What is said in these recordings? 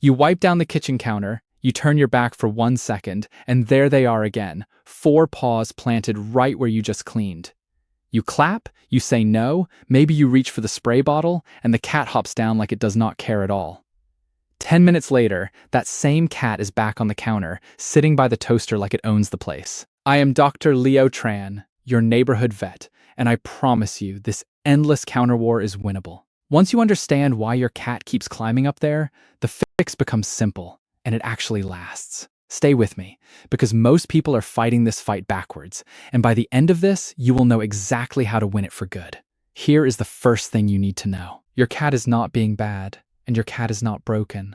You wipe down the kitchen counter, you turn your back for 1 second, and there they are again, 4 paws planted right where you just cleaned. You clap, you say no, maybe you reach for the spray bottle, and the cat hops down like it does not care at all. 10 minutes later, that same cat is back on the counter, sitting by the toaster like it owns the place. I am Dr. Leo Tran, your neighborhood vet, and I promise you, this endless counter war is winnable. Once you understand why your cat keeps climbing up there, the fix becomes simple, and it actually lasts. Stay with me, because most people are fighting this fight backwards, and by the end of this, you will know exactly how to win it for good. Here is the first thing you need to know. Your cat is not being bad, and your cat is not broken.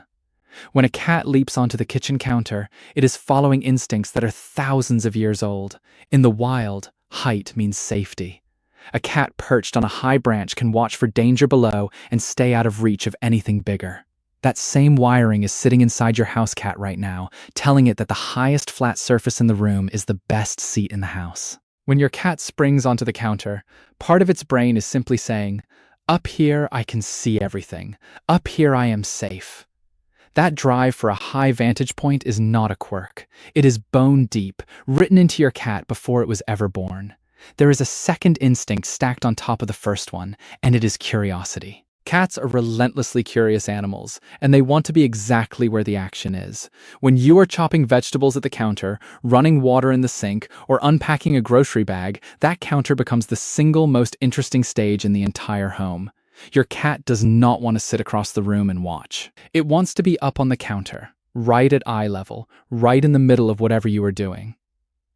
When a cat leaps onto the kitchen counter, it is following instincts that are thousands of years old. In the wild, height means safety. A cat perched on a high branch can watch for danger below and stay out of reach of anything bigger. That same wiring is sitting inside your house cat right now, telling it that the highest flat surface in the room is the best seat in the house. When your cat springs onto the counter, part of its brain is simply saying, "Up here I can see everything. Up here I am safe." That drive for a high vantage point is not a quirk. It is bone deep, written into your cat before it was ever born. There is a second instinct stacked on top of the first one, and it is curiosity. Cats are relentlessly curious animals, and they want to be exactly where the action is. When you are chopping vegetables at the counter, running water in the sink, or unpacking a grocery bag, that counter becomes the single most interesting stage in the entire home. Your cat does not want to sit across the room and watch. It wants to be up on the counter, right at eye level, right in the middle of whatever you are doing.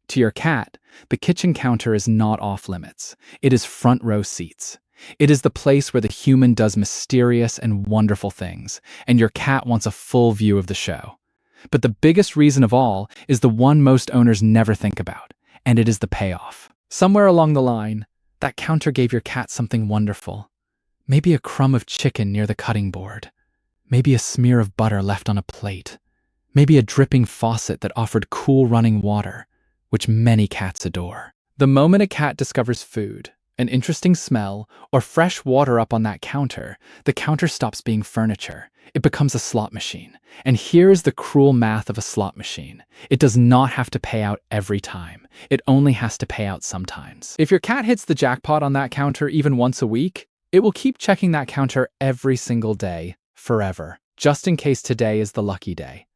To your cat, the kitchen counter is not off limits. It is front row seats. It is the place where the human does mysterious and wonderful things, and your cat wants a full view of the show. But the biggest reason of all is the one most owners never think about, and it is the payoff. Somewhere along the line, that counter gave your cat something wonderful. Maybe a crumb of chicken near the cutting board. Maybe a smear of butter left on a plate. Maybe a dripping faucet that offered cool running water, which many cats adore. The moment a cat discovers food, an interesting smell, or fresh water up on that counter, the counter stops being furniture. It becomes a slot machine. And here is the cruel math of a slot machine. It does not have to pay out every time. It only has to pay out sometimes. If your cat hits the jackpot on that counter even once a week, it will keep checking that counter every single day, forever, just in case today is the lucky day.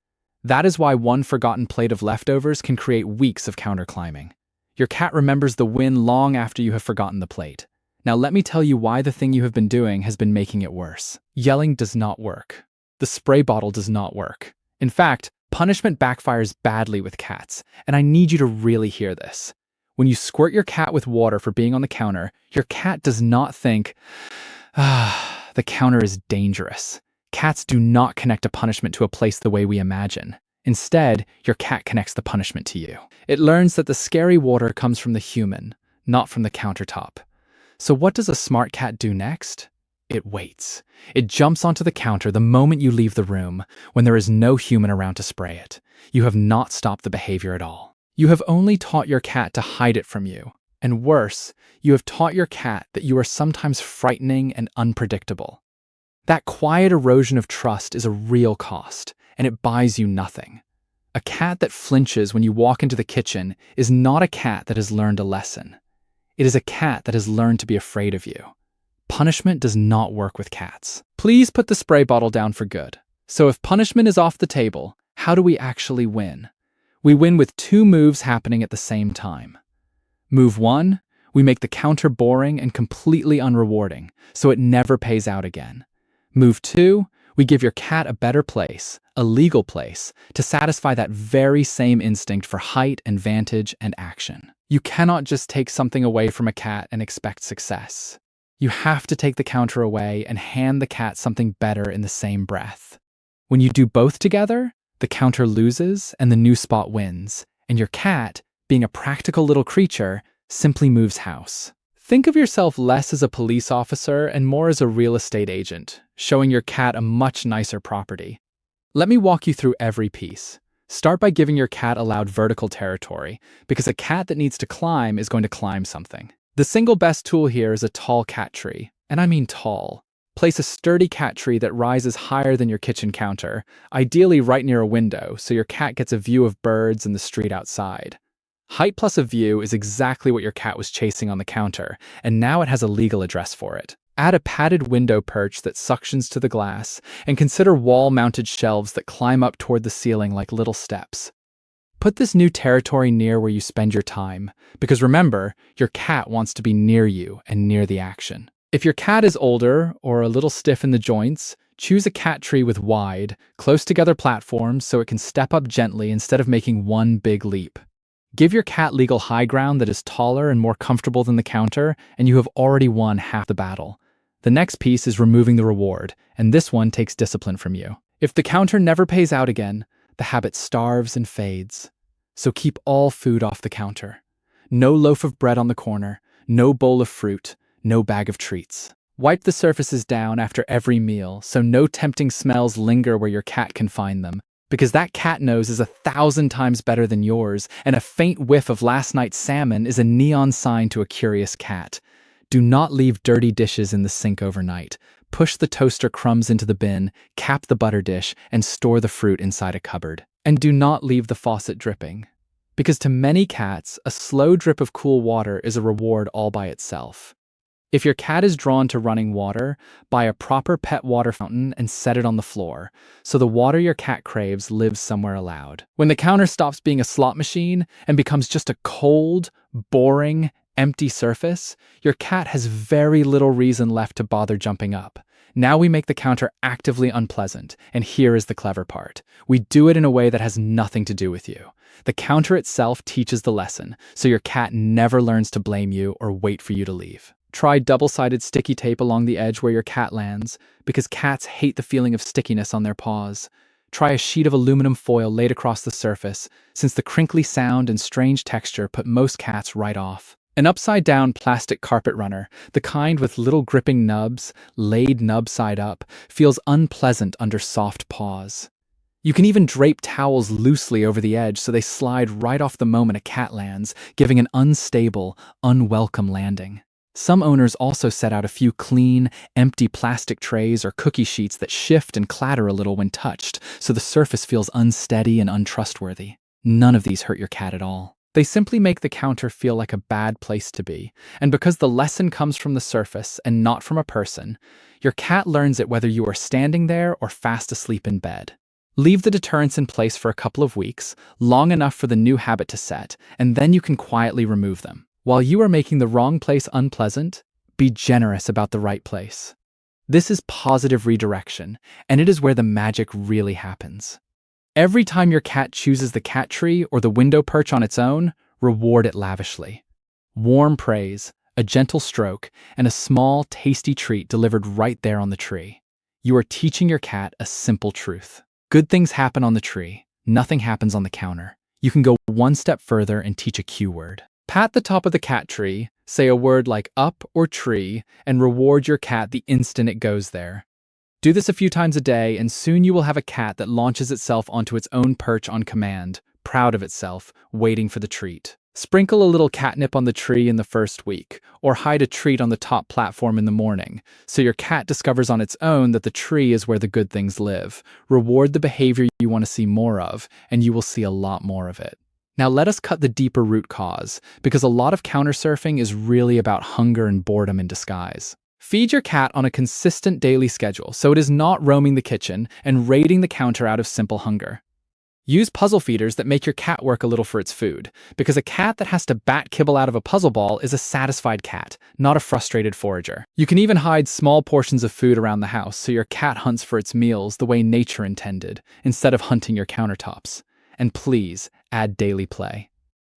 That is why one forgotten plate of leftovers can create weeks of counter climbing. Your cat remembers the win long after you have forgotten the plate. Now let me tell you why the thing you have been doing has been making it worse. Yelling does not work. The spray bottle does not work. In fact, punishment backfires badly with cats, and I need you to really hear this. When you squirt your cat with water for being on the counter, your cat does not think, the counter is dangerous. Cats do not connect a punishment to a place the way we imagine. Instead, your cat connects the punishment to you. It learns that the scary water comes from the human, not from the countertop. So what does a smart cat do next? It waits. It jumps onto the counter the moment you leave the room, when there is no human around to spray it. You have not stopped the behavior at all. You have only taught your cat to hide it from you. And worse, you have taught your cat that you are sometimes frightening and unpredictable. That quiet erosion of trust is a real cost, and it buys you nothing. A cat that flinches when you walk into the kitchen is not a cat that has learned a lesson. It is a cat that has learned to be afraid of you. Punishment does not work with cats. Please put the spray bottle down for good. So if punishment is off the table, how do we actually win? We win with 2 moves happening at the same time. Move 1, we make the counter boring and completely unrewarding, so it never pays out again. Move 2, we give your cat a better place, a legal place, to satisfy that very same instinct for height and vantage and action. You cannot just take something away from a cat and expect success. You have to take the counter away and hand the cat something better in the same breath. When you do both together, the counter loses and the new spot wins, and your cat, being a practical little creature, simply moves house. Think of yourself less as a police officer and more as a real estate agent, showing your cat a much nicer property. Let me walk you through every piece. Start by giving your cat allowed vertical territory, because a cat that needs to climb is going to climb something. The single best tool here is a tall cat tree, and I mean tall. Place a sturdy cat tree that rises higher than your kitchen counter, ideally right near a window, so your cat gets a view of birds and the street outside. Height plus a view is exactly what your cat was chasing on the counter, and now it has a legal address for it. Add a padded window perch that suctions to the glass, and consider wall-mounted shelves that climb up toward the ceiling like little steps. Put this new territory near where you spend your time, because remember, your cat wants to be near you and near the action. If your cat is older or a little stiff in the joints, choose a cat tree with wide, close-together platforms so it can step up gently instead of making one big leap. Give your cat legal high ground that is taller and more comfortable than the counter, and you have already won half the battle. The next piece is removing the reward, and this one takes discipline from you. If the counter never pays out again, the habit starves and fades. So keep all food off the counter. No loaf of bread on the corner, no bowl of fruit, no bag of treats. Wipe the surfaces down after every meal so no tempting smells linger where your cat can find them, because that cat nose is 1,000 times better than yours, and a faint whiff of last night's salmon is a neon sign to a curious cat. Do not leave dirty dishes in the sink overnight. Push the toaster crumbs into the bin, cap the butter dish, and store the fruit inside a cupboard. And do not leave the faucet dripping, because to many cats, a slow drip of cool water is a reward all by itself. If your cat is drawn to running water, buy a proper pet water fountain and set it on the floor, so the water your cat craves lives somewhere allowed. When the counter stops being a slot machine and becomes just a cold, boring, empty surface, your cat has very little reason left to bother jumping up. Now we make the counter actively unpleasant, and here is the clever part. We do it in a way that has nothing to do with you. The counter itself teaches the lesson, so your cat never learns to blame you or wait for you to leave. Try double-sided sticky tape along the edge where your cat lands, because cats hate the feeling of stickiness on their paws. Try a sheet of aluminum foil laid across the surface, since the crinkly sound and strange texture put most cats right off. An upside-down plastic carpet runner, the kind with little gripping nubs, laid nub side up, feels unpleasant under soft paws. You can even drape towels loosely over the edge so they slide right off the moment a cat lands, giving an unstable, unwelcome landing. Some owners also set out a few clean, empty plastic trays or cookie sheets that shift and clatter a little when touched, so the surface feels unsteady and untrustworthy. None of these hurt your cat at all. They simply make the counter feel like a bad place to be, and because the lesson comes from the surface and not from a person, your cat learns it whether you are standing there or fast asleep in bed. Leave the deterrents in place for a couple of weeks, long enough for the new habit to set, and then you can quietly remove them. While you are making the wrong place unpleasant, be generous about the right place. This is positive redirection, and it is where the magic really happens. Every time your cat chooses the cat tree or the window perch on its own, reward it lavishly. Warm praise, a gentle stroke, and a small, tasty treat delivered right there on the tree. You are teaching your cat a simple truth. Good things happen on the tree. Nothing happens on the counter. You can go one step further and teach a cue word. Pat the top of the cat tree, say a word like up or tree, and reward your cat the instant it goes there. Do this a few times a day, and soon you will have a cat that launches itself onto its own perch on command, proud of itself, waiting for the treat. Sprinkle a little catnip on the tree in the first week, or hide a treat on the top platform in the morning, so your cat discovers on its own that the tree is where the good things live. Reward the behavior you want to see more of, and you will see a lot more of it. Now let us cut the deeper root cause, because a lot of counter surfing is really about hunger and boredom in disguise. Feed your cat on a consistent daily schedule so it is not roaming the kitchen and raiding the counter out of simple hunger. Use puzzle feeders that make your cat work a little for its food, because a cat that has to bat kibble out of a puzzle ball is a satisfied cat, not a frustrated forager. You can even hide small portions of food around the house so your cat hunts for its meals the way nature intended, instead of hunting your countertops. And please, add daily play.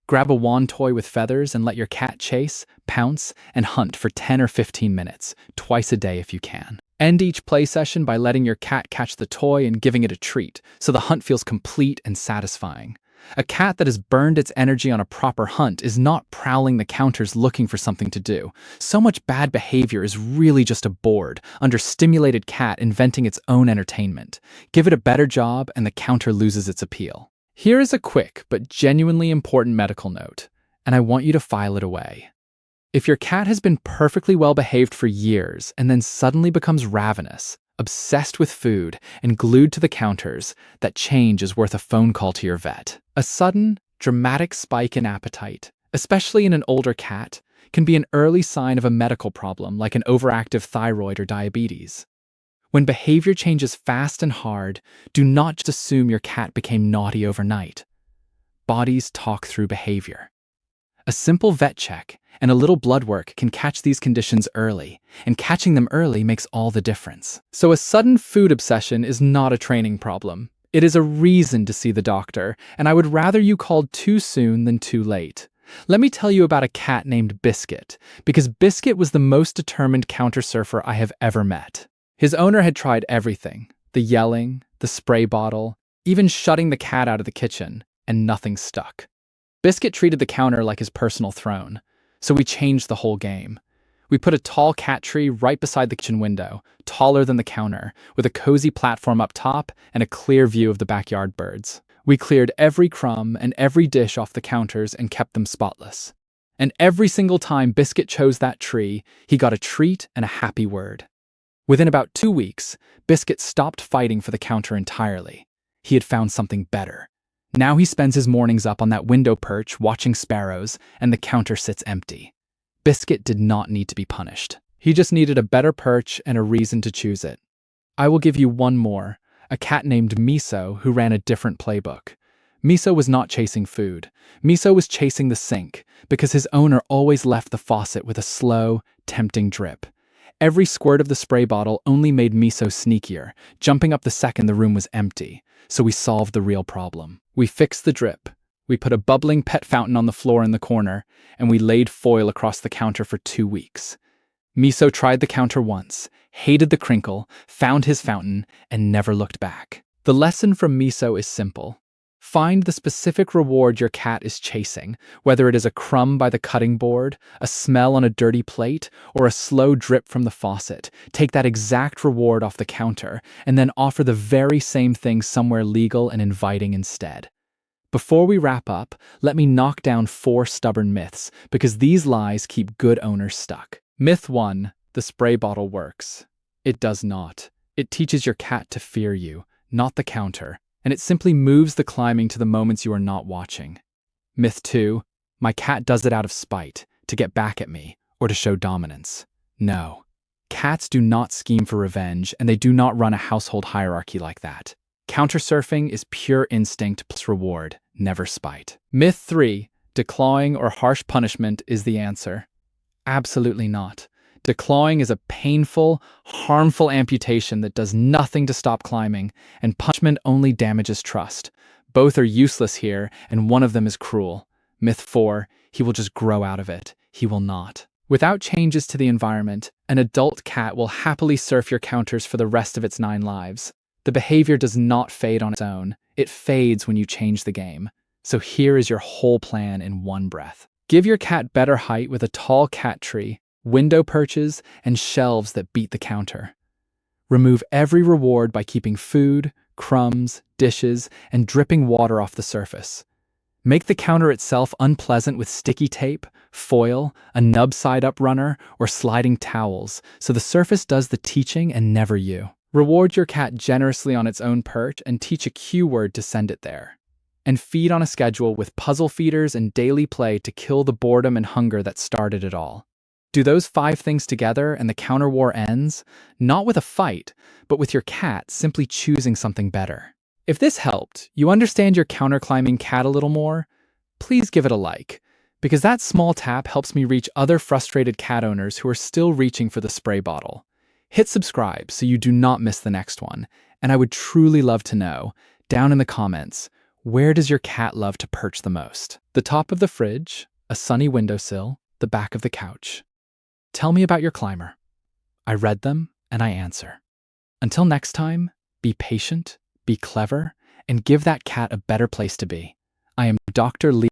Grab a wand toy with feathers and let your cat chase, pounce, and hunt for 10 or 15 minutes, twice a day if you can. End each play session by letting your cat catch the toy and giving it a treat, so the hunt feels complete and satisfying. A cat that has burned its energy on a proper hunt is not prowling the counters looking for something to do. So much bad behavior is really just a bored, understimulated cat inventing its own entertainment. Give it a better job and the counter loses its appeal. Here is a quick but genuinely important medical note, and I want you to file it away. If your cat has been perfectly well behaved for years and then suddenly becomes ravenous, obsessed with food, and glued to the counters, that change is worth a phone call to your vet. A sudden, dramatic spike in appetite, especially in an older cat, can be an early sign of a medical problem like an overactive thyroid or diabetes. When behavior changes fast and hard, do not just assume your cat became naughty overnight. Bodies talk through behavior. A simple vet check and a little blood work can catch these conditions early, and catching them early makes all the difference. So a sudden food obsession is not a training problem. It is a reason to see the doctor, and I would rather you called too soon than too late. Let me tell you about a cat named Biscuit, because Biscuit was the most determined counter surfer I have ever met. His owner had tried everything, the yelling, the spray bottle, even shutting the cat out of the kitchen, and nothing stuck. Biscuit treated the counter like his personal throne, so we changed the whole game. We put a tall cat tree right beside the kitchen window, taller than the counter, with a cozy platform up top and a clear view of the backyard birds. We cleared every crumb and every dish off the counters and kept them spotless. And every single time Biscuit chose that tree, he got a treat and a happy word. Within about 2 weeks, Biscuit stopped fighting for the counter entirely. He had found something better. Now he spends his mornings up on that window perch watching sparrows, and the counter sits empty. Biscuit did not need to be punished. He just needed a better perch and a reason to choose it. I will give you one more, a cat named Miso who ran a different playbook. Miso was not chasing food. Miso was chasing the sink, because his owner always left the faucet with a slow, tempting drip. Every squirt of the spray bottle only made Miso sneakier, jumping up the second the room was empty. So we solved the real problem. We fixed the drip. We put a bubbling pet fountain on the floor in the corner, and we laid foil across the counter for 2 weeks. Miso tried the counter once, hated the crinkle, found his fountain, and never looked back. The lesson from Miso is simple. Find the specific reward your cat is chasing, whether it is a crumb by the cutting board, a smell on a dirty plate, or a slow drip from the faucet. Take that exact reward off the counter, and then offer the very same thing somewhere legal and inviting instead. Before we wrap up, let me knock down 4 stubborn myths, because these lies keep good owners stuck. Myth 1. The spray bottle works. It does not. It teaches your cat to fear you, not the counter, and it simply moves the climbing to the moments you are not watching. Myth 2. My cat does it out of spite, to get back at me, or to show dominance. No. Cats do not scheme for revenge, and they do not run a household hierarchy like that. Countersurfing is pure instinct plus reward, never spite. Myth 3. Declawing or harsh punishment is the answer. Absolutely not. Declawing is a painful, harmful amputation that does nothing to stop climbing, and punishment only damages trust. Both are useless here, and one of them is cruel. Myth 4. He will just grow out of it. He will not. Without changes to the environment, an adult cat will happily surf your counters for the rest of its 9 lives. The behavior does not fade on its own. It fades when you change the game. So here is your whole plan in one breath. Give your cat better height with a tall cat tree, window perches, and shelves that beat the counter. Remove every reward by keeping food, crumbs, dishes, and dripping water off the surface. Make the counter itself unpleasant with sticky tape, foil, a nub side-up runner, or sliding towels, so the surface does the teaching and never you. Reward your cat generously on its own perch and teach a cue word to send it there. And feed on a schedule with puzzle feeders and daily play to kill the boredom and hunger that started it all. Do those 5 things together and the counter war ends, not with a fight, but with your cat simply choosing something better. If this helped, you understand your counter-climbing cat a little more, please give it a like, because that small tap helps me reach other frustrated cat owners who are still reaching for the spray bottle. Hit subscribe so you do not miss the next one, and I would truly love to know, down in the comments, where does your cat love to perch the most? The top of the fridge, a sunny windowsill, the back of the couch. Tell me about your climber. I read them, and I answer. Until next time, be patient, be clever, and give that cat a better place to be. I am Dr. Lee.